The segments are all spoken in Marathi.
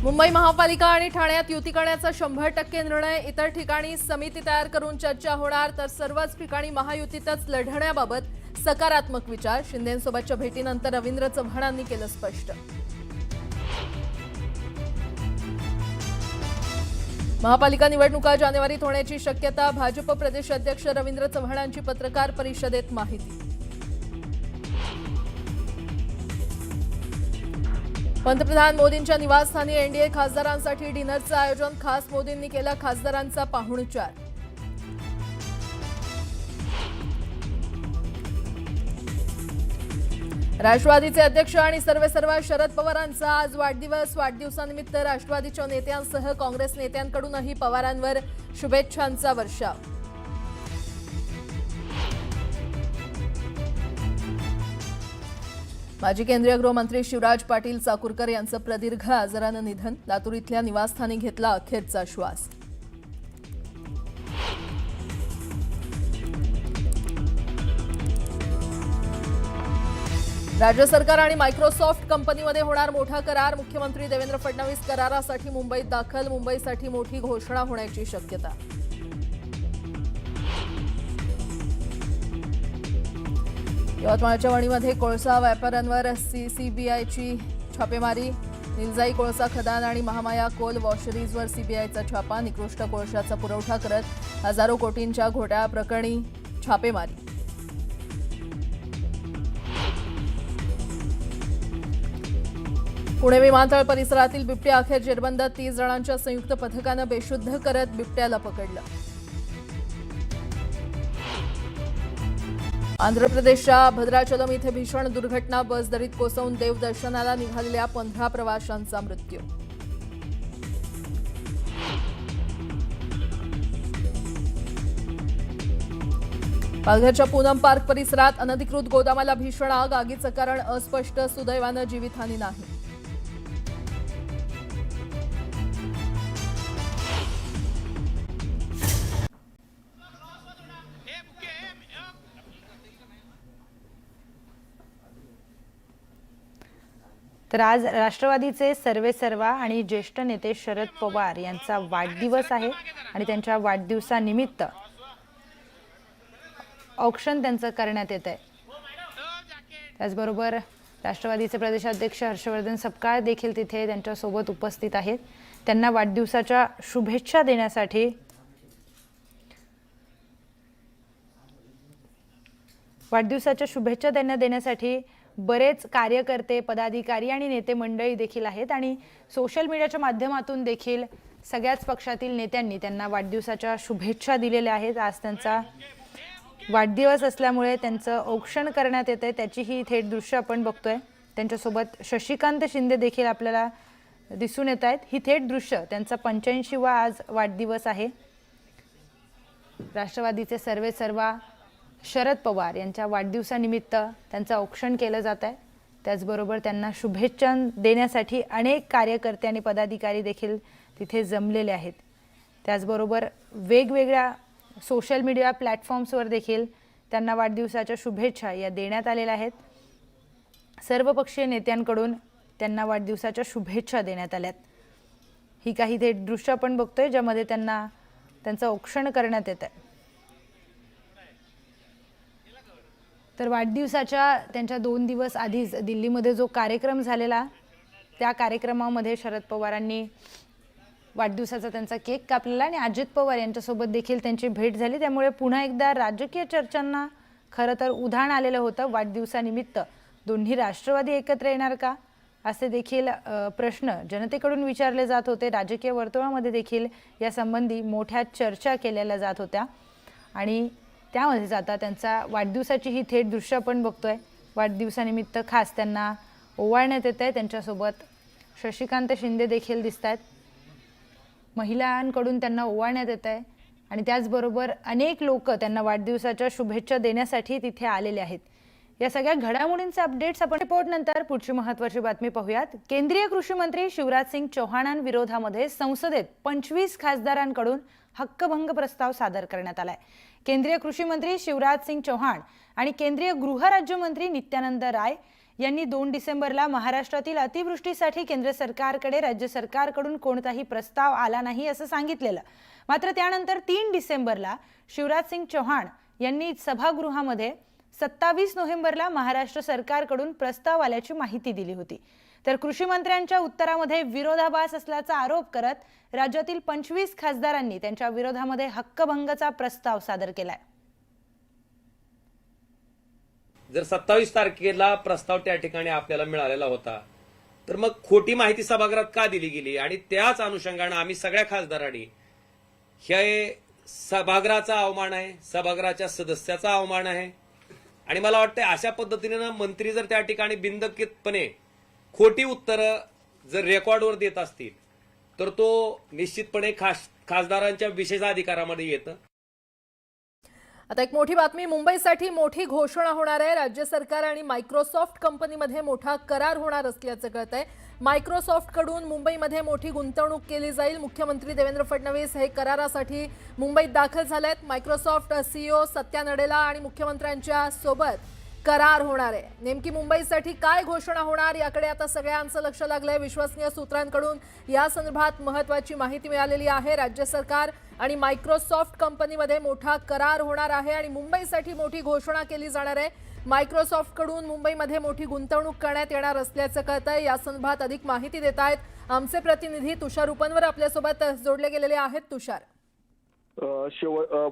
मुंबई महापालिका आणि ठाण्यात युती करण्याचा 100% निर्णय। इतर ठिकाणी समिती तयार करून चर्चा होणार, तर सर्वच ठिकाणी महायुतीतच लढण्याबाबत सकारात्मक विचार। शिंदेंसोबतच्या भेटीनंतर रवींद्र चव्हाणांनी केलं स्पष्ट। महापालिका निवडणुका जानेवारीत होण्याची शक्यता। भाजप प्रदेश अध्यक्ष रवींद्र चव्हाणांची पत्रकार परिषदेत माहिती। पंतप्रधान मोदींच्या निवासस्थानी एनडीए खासदारांसाठी डिनरचं आयोजन। खास मोदींनी केला खासदारांचा पाहुणचार। राष्ट्रवादीचे अध्यक्ष आणि सर्वेसर्वा शरद पवारांचा आज वाढदिवस। वाढदिवसानिमित्त राष्ट्रवादीच्या नेत्यांसह काँग्रेस नेत्यांकडूनही पवारांवर शुभेच्छांचा वर्षाव। माजी केंद्रीय गृहमंत्री शिवराज पाटील चाकूरकर यांचं प्रदीर्घ आजारानं निधन। लातूर इथल्या निवासस्थानी घेतला अखेरचा श्वास। राज्य सरकार आणि मायक्रोसॉफ्ट कंपनीमध्ये होणार मोठा करार। मुख्यमंत्री देवेंद्र फडणवीस करारासाठी मुंबईत दाखल। मुंबईसाठी मोठी घोषणा होण्याची शक्यता। यवतमाळच्या वणीमध्ये कोळसा व्यापाऱ्यांवर सीबीआयची छापेमारी। निलजाई कोळसा खदान आणि महामाया कोल वॉशरीजवर सीबीआयचा छापा। निकृष्ट कोळशाचा पुरवठा करत हजारो कोटींच्या घोटाळ्याप्रकरणी छापेमारी। पुणे विमानतळ परिसरातील बिबट्या अखेर जेरबंद। 30 जणांच्या संयुक्त पथकानं बेशुद्ध करत बिबट्याला पकडलं। आंध्र प्रदेशच्या भद्राचलम इथे भीषण दुर्घटना। बस दरीत कोसळून देवदर्शनाला निघालेल्या 15 प्रवाशांचा मृत्यू। पालघरच्या पूनम पार्क परिसरात अनधिकृत गोदामाला भीषण आग। आगीचं कारण अस्पष्ट। सुदैवानं जीवितहानी नाही। तर आज राष्ट्रवादीचे सर्वेसर्वा आणि ज्येष्ठ नेते शरद पवार यांचा वाढदिवस आहे आणि त्यांच्या वाढदिवसानिमित्त औक्षण त्यांचं करण्यात येत आहे। त्याचबरोबर राष्ट्रवादीचे प्रदेशाध्यक्ष हर्षवर्धन सपकाळ देखील तिथे त्यांच्यासोबत उपस्थित आहेत। त्यांना वाढदिवसाच्या शुभेच्छा देण्यासाठी बरेच कार्यकर्ते, पदाधिकारी आणि नेते मंडळी देखील आहेत आणि सोशल मीडियाच्या माध्यमातून देखील सगळ्याच पक्षातील नेत्यांनी त्यांना वाढदिवसाच्या शुभेच्छा दिलेल्या आहेत। आज त्यांचा वाढदिवस असल्यामुळे त्यांचं औक्षण करण्यात येते, त्याची ही थेट दृश्य आपण बघतोय। त्यांच्यासोबत शशिकांत शिंदे देखील आपल्याला दिसून येत आहेत। ही थेट दृश्य त्यांचा 85वा आज वाढदिवस आहे। राष्ट्रवादीचे सर्वेसर्वा शरद पवार यांच्या वाढदिवसानिमित्त त्यांचं औक्षण केलं जात आहे। त्याचबरोबर त्यांना शुभेच्छा देण्यासाठी अनेक कार्यकर्ते आणि पदाधिकारी देखील तिथे जमलेले आहेत। त्याचबरोबर वेगवेगळ्या सोशल मीडिया प्लॅटफॉर्म्सवर देखील त्यांना वाढदिवसाच्या शुभेच्छा या देण्यात आलेल्या आहेत। सर्वपक्षीय नेत्यांकडून त्यांना वाढदिवसाच्या शुभेच्छा देण्यात आल्यात। ही काही थेट दृश्य आपण बघतोय ज्यामध्ये त्यांना त्यांचं औक्षण करण्यात येत आहे। तर वाढदिवसाच्या त्यांच्या 2 दिवस आधीच दिल्लीमध्ये जो कार्यक्रम झालेला, त्या कार्यक्रमामध्ये शरद पवारांनी वाढदिवसाचा त्यांचा केक कापलेला आणि अजित पवार यांच्यासोबत देखील त्यांची भेट झाली। त्यामुळे पुन्हा एकदा राजकीय चर्चांना खरं तर उधाण आलेलं होतं। वाढदिवसानिमित्त दोन्ही राष्ट्रवादी एकत्र येणार का असे देखील प्रश्न जनतेकडून विचारले जात होते। राजकीय वर्तुळामध्ये देखील या संबंधी मोठ्या चर्चा केलेल्या जात होत्या आणि त्यामध्ये आता त्यांचा वाढदिवसाची ही थेट दृश्य आपण बघतोय। वाढदिवसानिमित्त खास त्यांना ओवाळण्यात येत आहे। त्यांच्यासोबत शशिकांत शिंदे देखील दिसत आहेत। महिलांकडून त्यांना ओवाळण्यात येत आहे आणि त्याचबरोबर अनेक लोक त्यांना वाढदिवसाच्या शुभेच्छा देण्यासाठी तिथे आलेले आहेत। या सगळ्या घडामोडींचे अपडेट्स आपण रिपोर्ट नंतर पुढची महत्त्वाची बातमी पाहूयात। केंद्रीय कृषी मंत्री शिवराज सिंग चौहानांविरोधामध्ये संसदेत 25 खासदारांकडून हक्कभंग प्रस्ताव सादर करण्यात आलाय। केंद्रीय कृषी मंत्री शिवराज सिंग चौहान आणि केंद्रीय गृह राज्यमंत्री नित्यानंद राय यांनी 2 डिसेंबरला महाराष्ट्रातील अतिवृष्टीसाठी केंद्र सरकारकडे राज्य सरकारकडून कोणताही प्रस्ताव आला नाही असं सांगितलेलं. मात्र त्यानंतर 3 डिसेंबरला शिवराज सिंग चौहान यांनी सभागृहामध्ये 27 नोव्हेंबरला महाराष्ट्र सरकारकडून प्रस्ताव आल्याची माहिती दिली होती. तर कृषी मंत्र्यांच्या उत्तरामध्ये विरोधाभास असल्याचा आरोप करत राज्यातील 25 खासदारांनी त्यांच्या विरोधामध्ये हक्कभंगाचा प्रस्ताव सादर केलाय. जर 27 तारखेला प्रस्ताव त्या ठिकाणी आपल्याला मिळालेला होता तर मग खोटी माहिती सभागृहात का दिली गेली आणि त्याच अनुषंगाने आम्ही सगळ्या खासदारांनी हे सभागृहाचा अवमान आहे, सभागृहाच्या सदस्याचा अवमान आहे आणि मला वाटतं अशा पद्धतीने मंत्री जर त्या ठिकाणी बिनधास्तपणे खोटी उत्तरं जर रेकॉर्डवर देत असतील तर तो निश्चितपणे खासदारांच्या विशेषाधिकारामध्ये येतं. आता एक मोठी बातमी, मुंबईसाठी मोठी घोषणा होणार आहे. राज्य सरकार आणि मायक्रोसॉफ्ट कंपनीमध्ये मोठा करार होणार असल्याचं कळत आहे. मायक्रोसॉफ्टकडून मुंबईमध्ये मोठी गुंतवणूक केली जाईल. मुख्यमंत्री देवेंद्र फडणवीस हे करारासाठी मुंबईत दाखल झाले आहेत. मायक्रोसॉफ्ट सीईओ सत्या नडेला आणि मुख्यमंत्र्यांच्या सोबत करार होणार आहे. नेमकी मुंबईसाठी काय घोषणा होणार याकडे आता सगळ्यांचं लक्ष लागलंय. विश्वसनीय सूत्रांकडून या संदर्भात महत्त्वाची माहिती मिळालेली आहे. राज्य सरकार आणि मायक्रोसॉफ्ट कंपनीमध्ये मोठा करार होणार आहे आणि मुंबईसाठी मोठी घोषणा केली जाणार आहे. मायक्रोसॉफ्टकडून मुंबईमध्ये मोठी गुंतवणूक करण्यात येणार असल्याचं कळतंय. या संदर्भात अधिक माहिती देत आहेत आमचे प्रतिनिधी तुषार उपनवर आपल्यासोबत जोडले गेलेले आहेत. तुषार,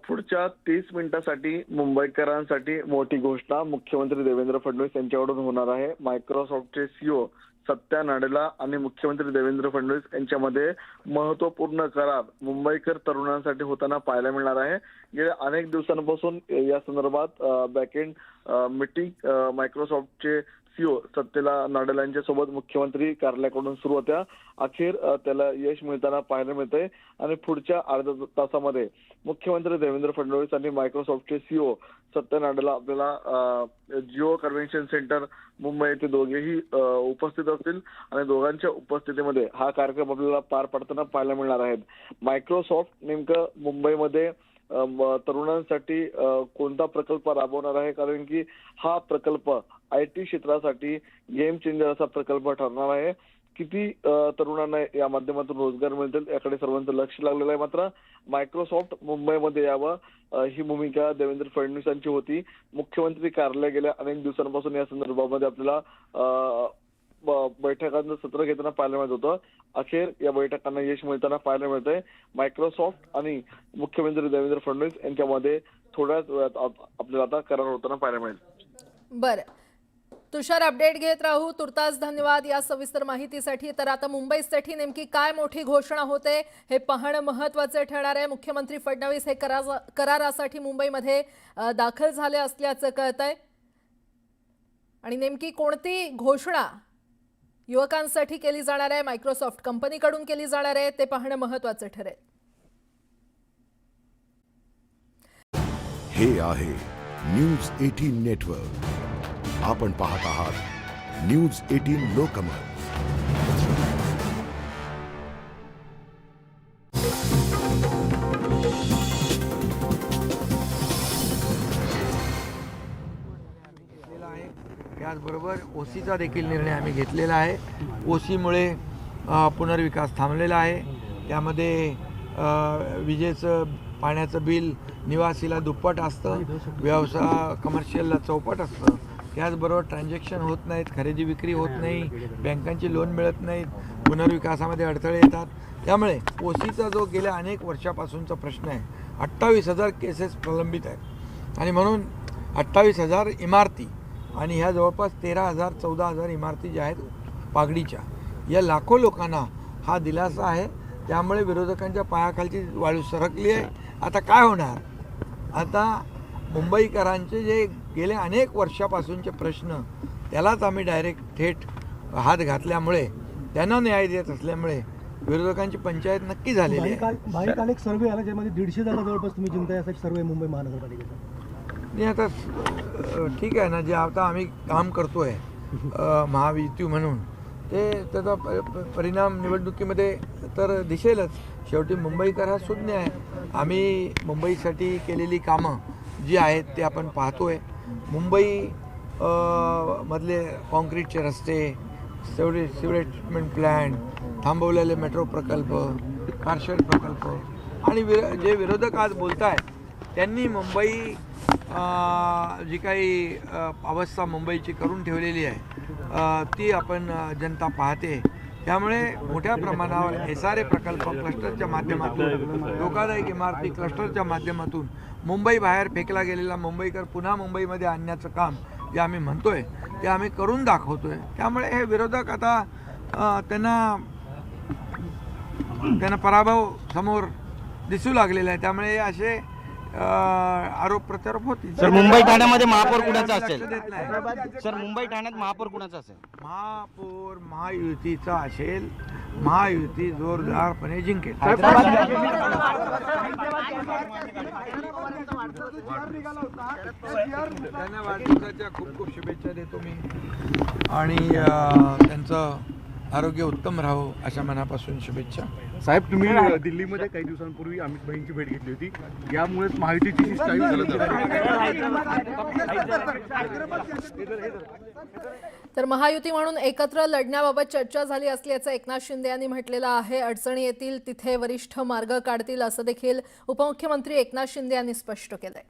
पुढच्या 30 मिनिटांसाठी मुंबईकरांसाठी मोठी घोषणा मुख्यमंत्री देवेंद्र फडणवीस यांच्याकडून होणार आहे. मायक्रोसॉफ्टचे सीईओ सत्या नडेला आणि मुख्यमंत्री देवेंद्र फडणवीस यांच्यामध्ये महत्वपूर्ण करार मुंबईकर तरुणांसाठी होताना पाहायला मिळणार आहे. गेल्या अनेक दिवसांपासून या संदर्भात बॅकएंड मीटिंग मायक्रोसॉफ्टचे सीईओ सत्यला नडेला यांच्या सोबत मुख्यमंत्री कार्यालयाकडून सुरू होत्या. अखेर त्याला यश मिळताना पाहायला मिळतंय आणि पुढच्या अर्ध्या तासामध्ये मुख्यमंत्री देवेंद्र फडणवीस आणि मायक्रोसॉफ्टचे सीईओ सत्या नडेला आपल्याला जिओ कन्व्हेन्शन सेंटर मुंबई येथे दोघेही उपस्थित असतील आणि दोघांच्या उपस्थितीमध्ये हा कार्यक्रम आपल्याला पार पडताना पाहायला मिळणार आहेत. मायक्रोसॉफ्ट नेमकं मुंबईमध्ये तरुणांसाठी कोणता प्रकल्प राबवणार आहे, कारण की हा प्रकल्प IT क्षेत्रासाठी गेम चेंजर असा प्रकल्प ठरणार आहे. किती तरुणांना या माध्यमातून रोजगार मिळतील याकडे सर्वांचं लक्ष लागलेलं आहे. मात्र मायक्रोसॉफ्ट मुंबईमध्ये यावं ही भूमिका देवेंद्र फडणवीसांची होती. मुख्यमंत्री कार्यालय गेल्या अनेक दिवसांपासून या संदर्भामध्ये आपल्याला बैठकांचं सत्र घेताना पाहायला मिळत होतं. अखेर या बैठकांना यश मिळताना पाहायला मिळतंय. मायक्रोसॉफ्ट आणि मुख्यमंत्री देवेंद्र फडणवीस यांच्यामध्ये थोड्याच वेळात आपल्याला आता करार होताना पाहायला मिळेल. बरं तुषार, अपडेट घेत राहू. तुर्तास धन्यवाद या सविस्तर माहितीसाठी. तर आता मुंबईसाठी नेमकी काय मोठी घोषणा होते हे पाहणं महत्त्वाचं ठरणार आहे. मुख्यमंत्री फडणवीस हे करारासाठी मुंबईमध्ये दाखल झाले असल्याचं कळतंय आणि नेमकी कोणती घोषणा युवकांसाठी केली जाणार आहे, मायक्रोसॉफ्ट कंपनीकडून केली जाणार आहे, ते पाहणं महत्त्वाचं ठरेल. हे आहे न्यूज 18 नेटवर्क. आपण पाहत आहात न्यूज 18 लोकमत. त्याचबरोबर ओसीचा देखील निर्णय आम्ही घेतलेला आहे. ओसीमुळे पुनर्विकास थांबलेला आहे. त्यामध्ये विजेचं पाण्याचं बिल निवासीला दुप्पट असतं, व्यवसाय कमर्शियलला चौपट असतं. त्याचबरोबर ट्रान्झॅक्शन होत नाहीत, खरेदी विक्री होत नाही, बँकांची लोन मिळत नाहीत, पुनर्विकासामध्ये अडथळे येतात. त्यामुळे ओसीचा जो गेल्या अनेक वर्षापासूनचा प्रश्न आहे, 28,000 केसेस प्रलंबित आहेत आणि म्हणून 28,000 इमारती आणि ह्या जवळपास 13,000-14,000 इमारती ज्या आहेत पागडीच्या, या लाखो लोकांना हा दिलासा आहे. त्यामुळे विरोधकांच्या पायाखालची वाळू सरकली आहे. आता काय होणार? आता मुंबईकरांचे जे गेले अनेक वर्षापासूनचे प्रश्न त्यालाच आम्ही डायरेक्ट थेट हात घातल्यामुळे, त्यांना न्याय देत असल्यामुळे विरोधकांची पंचायत नक्की झालेली आहे. बाहेर एक सर्वे आला ज्यामध्ये 150 जागा जवळपास तुम्ही जिंकताय असा सर्वे मुंबई महानगरपालिकेचा. नाही आता ठीक आहे ना, जे आता आम्ही काम करतोय महायुती म्हणून, ते त्याचा परिणाम निवडणुकीमध्ये तर दिसेलच. शेवटी मुंबईकर हा सुज्ञ आहे. आम्ही मुंबईसाठी केलेली कामं जी आहेत ते आपण पाहतोय. मुंबई मधले कॉन्क्रीटचे रस्ते, सिवरेज ट्रीटमेंट प्लॅन्ट, थांबवलेले मेट्रो प्रकल्प, कारशेड प्रकल्प आणि जे विरोधक आज बोलत आहेत त्यांनी मुंबई जी काही अवस्था मुंबईची करून ठेवलेली आहे ती आपण जनता पाहते. त्यामुळे मोठ्या प्रमाणावर SRA प्रकल्प क्लस्टरच्या माध्यमातून, धोकादायक इमारती क्लस्टरच्या माध्यमातून मुंबई बाहेर फेकला गेलेला मुंबईकर पुन्हा मुंबईमध्ये आणण्याचं काम जे आम्ही म्हणतोय ते आम्ही करून दाखवतोय. त्यामुळे हे विरोधक आता त्यांना पराभव समोर दिसू लागलेला आहे. त्यामुळे असे आरोप प्रत्यारोप होतील. सर, मुंबई ठाण्यामध्ये महापौर कुणाचा लक्ष असेल? देत नाही. सर, मुंबई ठाण्यात महापौर कुणाचा असेल? महापौर महायुतीचा असेल. महायुती जोरदारपणे जिंकेल. त्यांना वाढदिवसाच्या खूप खूप शुभेच्छा देतो मी आणि त्यांचं आरोग्य उत्तम राहो अशा मनापासून शुभेच्छा. साहेब, तुम्ही दिल्लीमध्ये काही दिवसांपूर्वी अमित भाईंची भेट घेतली होती. यामुळेच महायुतीची तर महायुती म्हणून एकत्र लढण्याबाबत चर्चा झाली असल्याचं एकनाथ शिंदे यांनी म्हटलेलं आहे. अडचणी येतील तिथे वरिष्ठ मार्ग काढतील असं देखील उपमुख्यमंत्री एकनाथ शिंदे यांनी स्पष्ट केलंय.